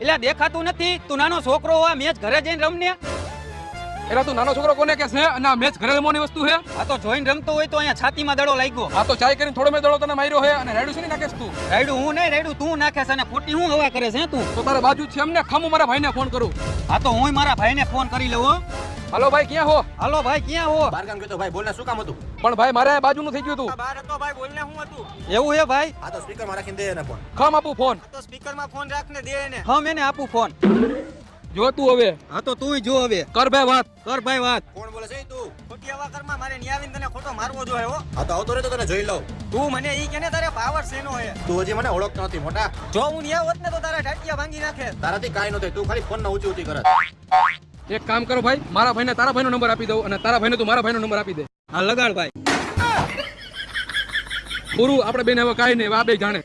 એટલે દેખાતું નથી તું નાનો છોકરો હોય મેચ ઘરે જઈને રમને. એલા તું નાનો છોકરો કોને કે છે અને આ મેચ ઘરે રમવાની વસ્તુ છે? આ તો જોઈને રમતો હોય તો અહીંયા છાતીમાં દડો લાગ્યો. આ તો ચાય કરીને થોડો મેં દડો તને માર્યો છે અને રાયડું છે ને નાખેસ તું. રાયડું હું નહીં, રાયડું તું નાખે છે અને ખોટી હું હવા કરે છે તું. તો તારા બાજુ છે એમને ખામું મારા ભાઈને ફોન કરું. આ તો હું મારા ભાઈને ફોન કરી લઉં હો. હાલો ભાઈ ક્યાં હો? હાલો ભાઈ ક્યાં હો? બાર ગામ ગયો તો ભાઈ બોલને શું કામ હતું? પણ ભાઈ મારે બાજુનું થઈ ગયું હતું. બહાર હતો ભાઈ, બોલને હું હતું. એવું હે ભાઈ? આ તો સ્પીકર માં રાખીને દે એને ફોન. ખામ આપું ફોન. તો સ્પીકરમાં ફોન રાખને દે એને. હા મેને આપું ફોન. જો તું હવે હા તો તુંય જો હવે. કર ભાઈ વાત. કર ભાઈ વાત. કોણ બોલે છે તું? ખોટી હવા કરમાં મારે ન્યા આવીને તને ખોટો મારવો જોઈએ હો. આ તો આવતો રે તો તને જોઈ લઉં. તું મને ઈ કેને તારે પાવર શેનો હે? તું હજી મને ઓળખતો નથી મોટા. જો હું ન્યા હોત ને તો તારા ઢાટિયા ભાંગી નાખે. તારાથી કાઈ ન થાય, તું ખાલી ફોન ના ઊંચી ઊંચી કરે. એક કામ કરો ભાઈ, મારા ભાઈને તારા ભાઈનો નંબર આપી દઉં અને તારા ભાઈને તું મારા ભાઈનો નંબર આપી દે. હા લગાડ ભાઈ. પૂરું આપણે બેન હવે કાંઈ નહીં, આ બે જાણે.